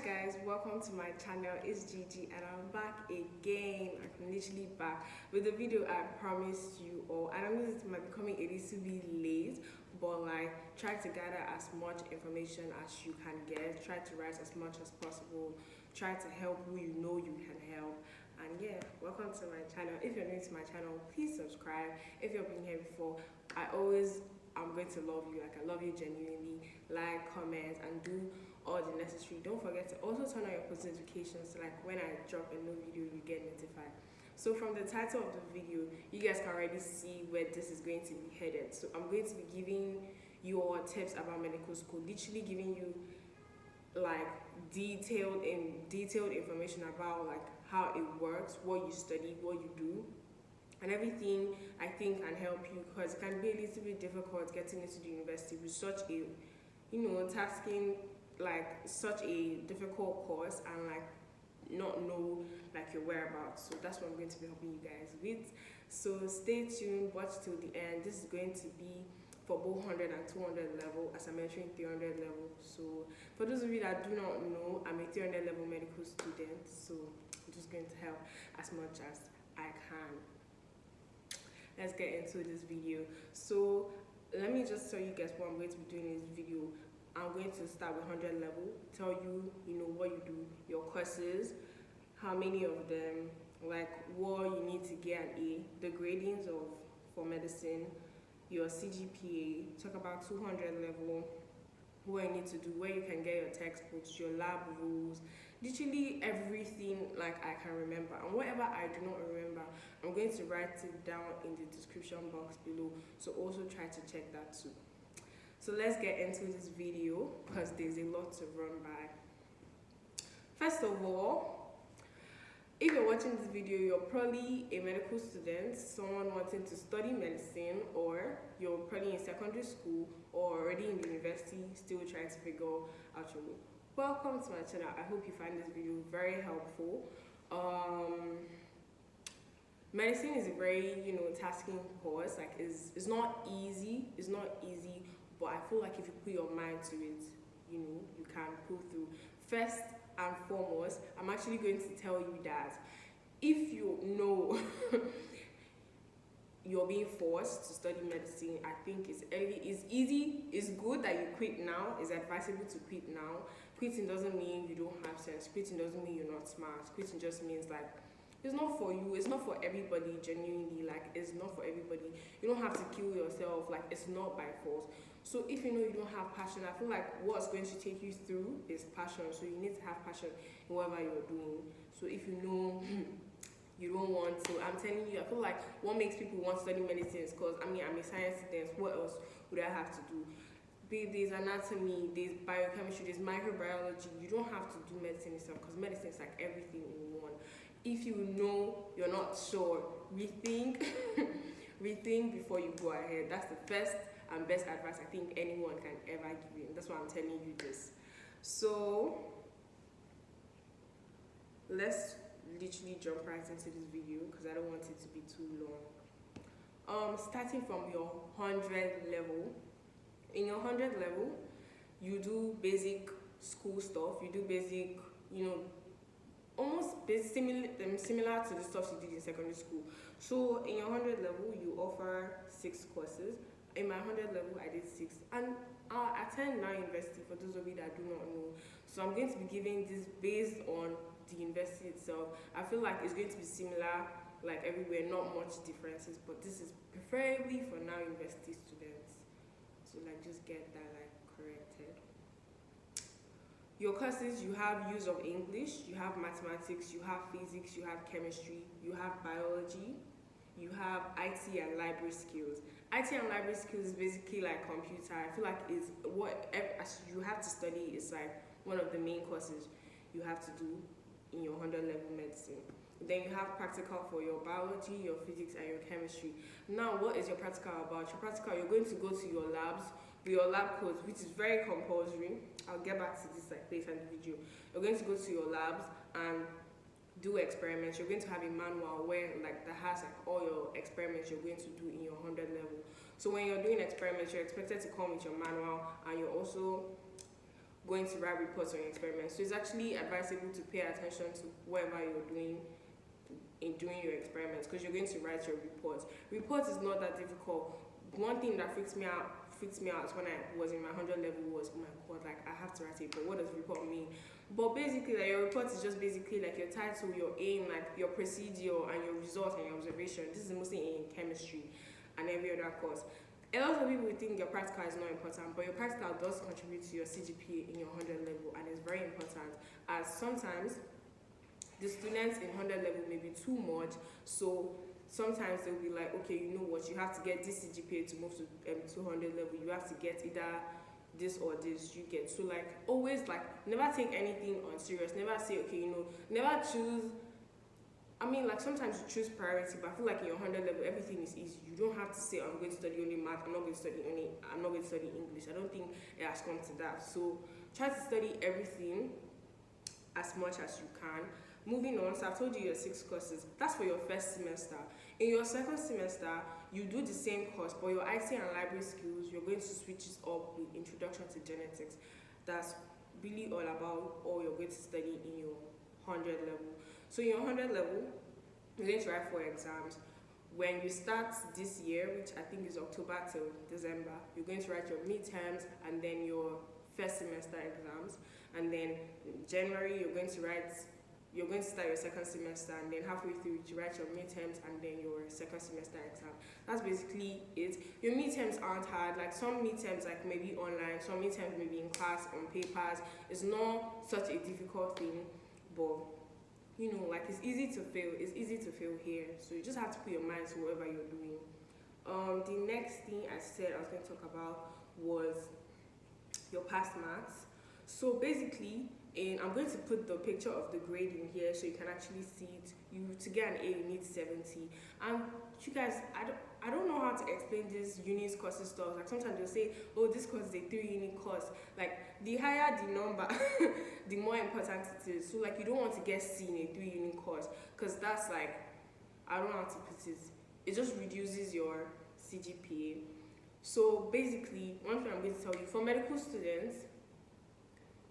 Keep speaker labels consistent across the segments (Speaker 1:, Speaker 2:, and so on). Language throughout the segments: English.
Speaker 1: guys, welcome to my channel. It's Gigi and I'm back again. I'm literally back with the video I promised you all. And I know it might be coming a little bit late, but like try to gather as much information as you can get. Try to write as much as possible. Try to help who you know you can help. And yeah, welcome to my channel. If you're new to my channel, please subscribe. If you've been here before, I'm going to love you. Like, I love you genuinely. Like, comment, and do all the necessary. Don't forget to also turn on your post notifications so like when I drop a new video, you get notified. So from the title of the video, you guys can already see where this is going to be headed. So I'm going to be giving you all tips about medical school, literally giving you like detailed information about like how it works, what you study, what you do, and everything I think can help you, because it can be a little bit difficult getting into the university with such a, tasking, like such a difficult course, and like not know like your whereabouts. So that's what I'm going to be helping you guys with. So stay tuned, watch till the end. This is going to be for both 100 and 200 level, as I'm entering 300 level. So for those of you that do not know, I'm a 300 level medical student, so I'm just going to help as much as I can. Let's get into this video. So let me just tell you guys what I'm going to be doing in this video. I'm going to start with 100 level, tell you, what you do, your courses, how many of them, like what you need to get an A, the gradings for medicine, your CGPA, talk about 200 level, what you need to do, where you can get your textbooks, your lab rules, literally everything like I can remember. And whatever I do not remember, I'm going to write it down in the description box below, so also try to check that too. So let's get into this video because there's a lot to run by. First of all, if you're watching this video, you're probably a medical student, someone wanting to study medicine, or you're probably in secondary school or already in the university, still trying to figure out your way. Welcome to my channel. I hope you find this video very helpful. Medicine is a very, tasking course. Like, it's not easy. It's not easy, but I feel like if you put your mind to it, you can pull through. First and foremost, I'm actually going to tell you that if you know you're being forced to study medicine, I think it's easy, it's good that you quit now. It's advisable to quit now. Quitting doesn't mean you don't have sense. Quitting doesn't mean you're not smart. Quitting just means like it's not for you, it's not for everybody, genuinely. Like, it's not for everybody. You don't have to kill yourself, like it's not by force. So if you know you don't have passion, I feel like what's going to take you through is passion. So you need to have passion in whatever you're doing. So if you know you don't want to, I'm telling you, I feel like what makes people want to study medicine is because, I'm a science student. What else would I have to do? There's anatomy, there's biochemistry, there's microbiology. You don't have to do medicine itself because medicine is like everything in one. If you know you're not sure, rethink, rethink before you go ahead. That's the first and best advice I think anyone can ever give you. And that's why I'm telling you this. So let's literally jump right into this video because I don't want it to be too long. Starting from your 100 level. In your 100 level, you do basic school stuff. You do basic, almost similar to the stuff you did in secondary school. So in your 100 level, you offer 6 courses. In my 100 level, I did 6. And I attend NILE University, for those of you that do not know. So I'm going to be giving this based on the university itself. I feel like it's going to be similar, like everywhere, not much differences, but this is preferably for NILE University students. So like just get that like corrected. Your courses, you have use of English, you have mathematics, you have physics, you have chemistry, you have biology, you have IT and library skills. IT and library skills is basically like computer. I feel like it's as you have to study. It's like one of the main courses you have to do in your 100 level medicine. Then you have practical for your biology, your physics, and your chemistry. Now, what is your practical about? Your practical, you're going to go to your labs with your lab coats, which is very compulsory. I'll get back to this like later in the video. You're going to go to your labs and do experiments. You're going to have a manual where like that has like all your experiments you're going to do in your 100 level. So when you're doing experiments, you're expected to come with your manual, and you're also going to write reports on your experiments. So it's actually advisable to pay attention to whatever you're doing in doing your experiments, because you're going to write your reports. Reports is not that difficult. One thing that freaks me out when I was in my 100 level was, oh my god, like I have to write a report. What does report mean? But basically, like, your report is just basically like your title, your aim, like your procedure, and your results and your observation. This is mostly in chemistry and every other course. A lot of people think your practical is not important, but your practical does contribute to your CGPA in your 100 level, and it's very important, as sometimes the students in 100 level may be too much. So sometimes they'll be like, okay, you know what, you have to get this CGPA to move to 200 level. You have to get either this or this, you get. So like, always like, never take anything on serious. Never say, okay, you know, never choose. I mean, like, sometimes you choose priority, but I feel like in your 100 level, everything is easy. You don't have to say, I'm going to study only math, I'm not going to study English. I don't think it has come to that. So try to study everything as much as you can. Moving on, so I've told you your 6 courses. That's for your first semester. In your second semester, you do the same course, but your IT and library skills, you're going to switch it up with Introduction to Genetics. That's really all about all you're going to study in your 100 level. So in your 100 level, you're going to write 4 exams. When you start this year, which I think is October till December, you're going to write your midterms and then your first semester exams. And then in January, you're going to start your second semester, and then halfway through you write your midterms and then your second semester exam. That's basically it. Your midterms aren't hard. Like, some midterms like maybe online, some midterms maybe in class on papers. It's not such a difficult thing, but you know, like, it's easy to fail. It's easy to fail here. So you just have to put your mind to whatever you're doing. The next thing I said I was going to talk about was your past maths. So basically, I'm going to put the picture of the grade in here so you can actually see it. To get an A, you need 70. And you guys, I don't know how to explain this units, courses stuff. Like, sometimes they'll say, oh, this course is a 3-unit course. Like, the higher the number, the more important it is. So like, you don't want to get C in a 3-unit course, because that's like, I don't know how to put it. It just reduces your CGPA. So basically, one thing I'm going to tell you, for medical students,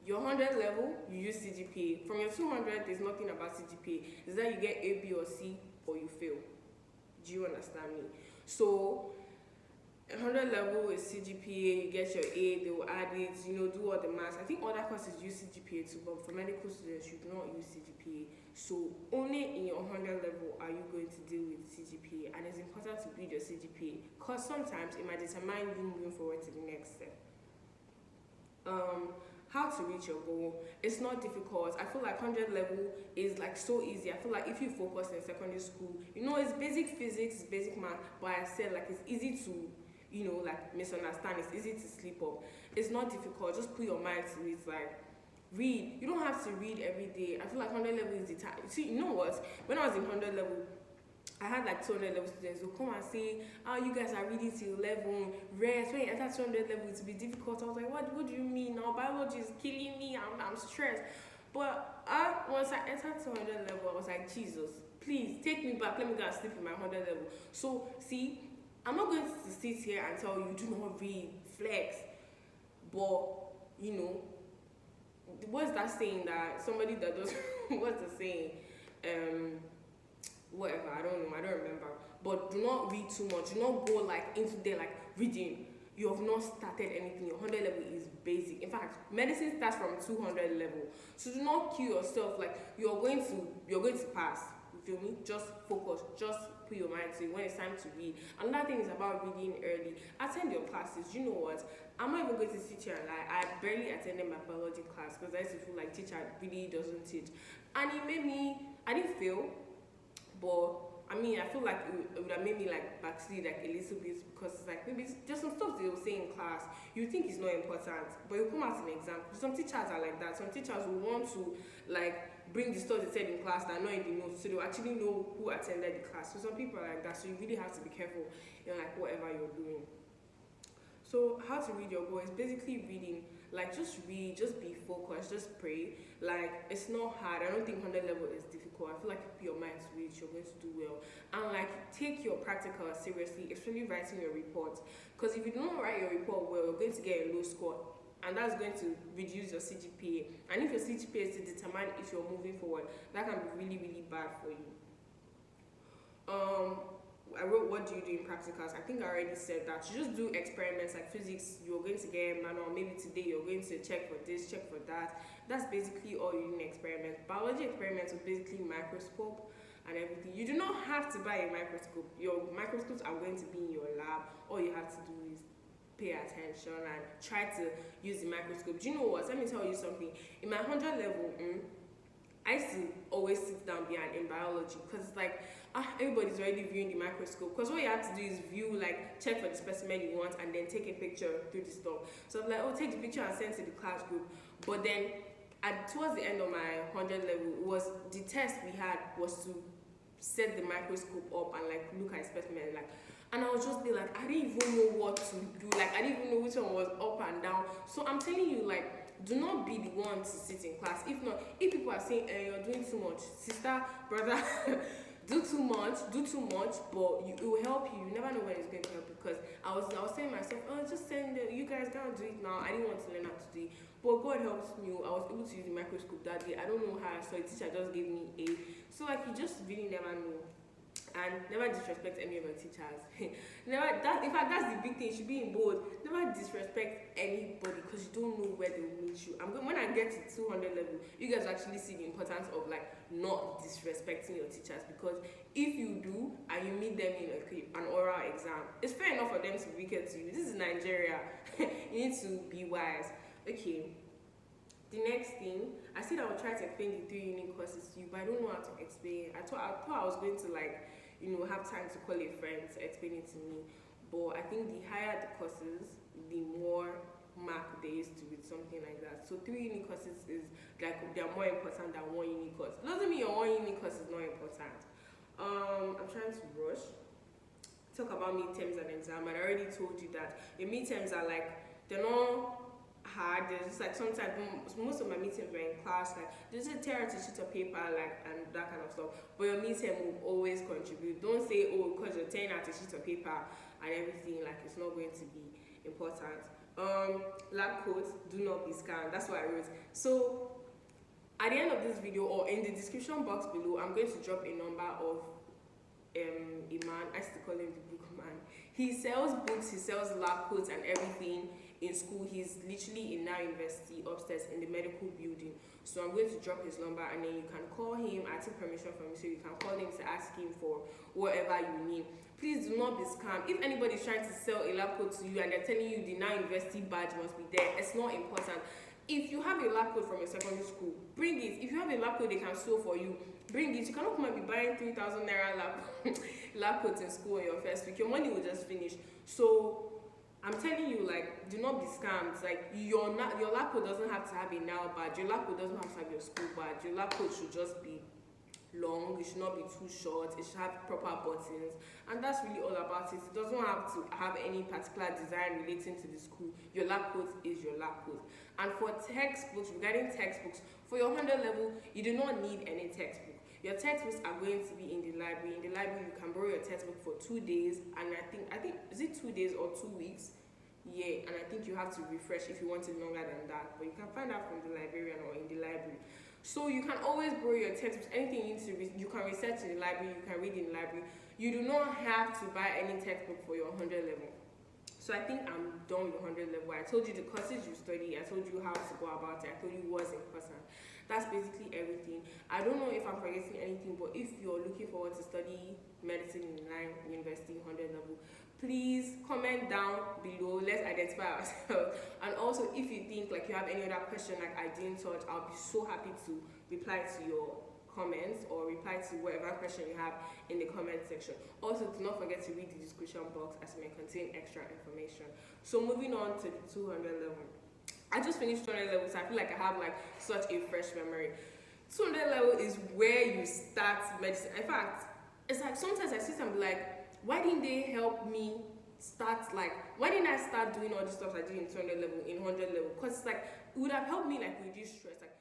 Speaker 1: your 100 level, you use CGPA. From your 200, there's nothing about CGPA. It's that you get A, B, or C, or you fail. Do you understand me? So 100 level is CGPA, you get your A, they will add it, you know, do all the maths. I think other courses use CGPA too, but for medical students, you do not use CGPA. So only in your 100 level are you going to deal with CGPA, and it's important to build your CGPA, because sometimes it might determine you moving forward to the next step. How to reach your goal. It's not difficult. I feel like 100 level is like so easy. I feel like if you focus in secondary school, you know, it's basic physics, it's basic math, but I said, like, it's easy to, you know, like, misunderstand. It's easy to slip up. It's not difficult. Just put your mind to it. Like, read. You don't have to read every day. I feel like 100 level is the time. See, you know what? When I was in 100 level, I had like 200 level students who come and say, oh, you guys are reading till 11, rest. When you enter 200 level, it will be difficult. I was like, what do you mean? Now, biology is killing me. I'm stressed. But once I entered 200 level, I was like, Jesus, please take me back. Let me go and sleep in my 100 level. So, see, I'm not going to sit here and tell you, do not read, flex. But, you know, what's that saying that somebody that does, what's the saying? Whatever, I don't know, I don't remember. But do not read too much. Do not go like into there like reading. You have not started anything. Your 100 level is basic. In fact, medicine starts from 200 level. So do not kill yourself. Like, you're going to pass. You feel me? Just focus. Just put your mind to it when it's time to read. Another thing is about reading early. Attend your classes. You know what? I'm not even going to sit here and lie. I barely attended my biology class because I used to feel like teacher really doesn't teach. And it made me, I didn't fail. But I mean, I feel like it would have made me like backslid like a little bit, because it's like maybe just some stuff they will say in class you think is not important, but you come out in exam. Some teachers are like that. Some teachers will want to like bring the stuff they said in class that are not in the notes, so they'll actually know who attended the class. So some people are like that. So you really have to be careful in like whatever you're doing. So how to read your goal is basically reading. Like, just read, just be focused, just pray. Like, it's not hard. I don't think 100 level is difficult. I feel like if your mind to read, you're going to do well. And like, take your practical seriously, especially writing your reports. Because if you don't write your report well, you're going to get a low score and that's going to reduce your CGPA. And if your CGPA is to determine if you're moving forward, that can be really, really bad for you. I wrote, what do you do in practicals? I think I already said that. You just do experiments like physics, you're going to get a manual, maybe today you're going to check for this, check for that. That's basically all you do in experiments. Biology experiments are basically microscope and everything. You do not have to buy a microscope. Your microscopes are going to be in your lab. All you have to do is pay attention and try to use the microscope. Do you know what? Let me tell you something. In my 100 level, I used to always sit down behind in biology because it's like, everybody's already viewing the microscope. Because what you have to do is view, like, check for the specimen you want and then take a picture through the stuff. So I'm like, oh, take the picture and send it to the class group. But then, towards the end of my 100 level, the test we had was to set the microscope up and, like, look at specimen, like, and I would just be like, I didn't even know what to do. Like, I didn't even know which one was up and down. So I'm telling you, like, do not be the one to sit in class. If not, if people are saying, you're doing too much, sister, brother, do too much, but it will help you. You never know when it's going to help you. Because I was saying to myself, just send it, you guys can't do it now. I didn't want to learn how to do it. But God helped me. I was able to use the microscope that day. I don't know how, so the teacher just gave me A. So, like, you just really never know. And never disrespect any of your teachers. In fact, that's the big thing. You should be in bold. Never disrespect anybody because you don't know where they will meet you. When I get to 200 level, you guys actually see the importance of, like, not disrespecting your teachers, because if you do and you meet them in an oral exam, it's fair enough for them to be wicked to you. This is Nigeria. You need to be wise. Okay. The next thing, I said I would try to explain the 3 unique courses to you, but I don't know how to explain. I thought I was going to, like, have time to call a friend to explain it to me. But I think the higher the courses, the more mark there is to it, something like that. So 3 unique courses is, like, they're more important than 1 unique course. It doesn't mean your 1 unique course is not important. I'm trying to rush. Talk about midterms and exam, and I already told you that your midterms are, like, they're not hard. There's just, like, sometimes most of my meetings were in class, like, there's a tear out a sheet of paper, like, and that kind of stuff. But your midterm will always contribute. Don't say, oh, because you're tearing out a sheet of paper and everything, like, it's not going to be important. Lab coats, do not be scammed. That's what I wrote. So at the end of this video, or in the description box below, I'm going to drop a number of a man. I used to call him the book man. He sells books, he sells lab coats and everything in school. He's literally in NILE University upstairs in the medical building. So I'm going to drop his number, and then you can call him. I took permission from him, so you can call him to ask him for whatever you need. Please do not be scammed. If anybody is trying to sell a lab coat to you and they're telling you the NILE University badge must be there, it's not important. If you have a lab coat from your secondary school, bring it. If you have a lab coat they can sew for you, bring it. You cannot come and be buying 3,000 naira lab coats in school in your first week. Your money will just finish. So I'm telling you, like, do not be scammed. Like, your lab coat doesn't have to have a NILE badge. Your lab coat doesn't have to have your school badge. Your lab coat should just be long. It should not be too short. It should have proper buttons, and that's really all about it. It doesn't have to have any particular design relating to the school. Your lab coat is your lab coat. And for textbooks, regarding textbooks, for your 100 level, you do not need any textbook. Your textbooks are going to be in the library. In the library, you can borrow your textbook for 2 days, and I think is it 2 days or 2 weeks? Yeah, and I think you have to refresh if you want it longer than that. But you can find out from the librarian or in the library. So you can always borrow your textbooks. Anything you need to you can research in the library. You can read in the library. You do not have to buy any textbook for your 100 level. So I think I'm done with 100 level. I told you the courses you study. I told you how to go about it. I told you what's important. That's basically everything. I don't know if I'm forgetting anything, but if you're looking forward to study medicine in NILE University 100 level, please comment down below. Let's identify ourselves. And also, if you think like you have any other question like I didn't touch, I'll be so happy to reply to your comments or reply to whatever question you have in the comment section. Also, do not forget to read the description box as it may contain extra information. So moving on to the 200 level. I just finished 200 level, so I feel like I have like such a fresh memory. 200 level is where you start medicine. In fact, it's like sometimes I sit and be like, why didn't they help me start, like, why didn't I start doing all the stuff I did in 200 level, in 100 level? Because it's like, it would have helped me like reduce stress. Like,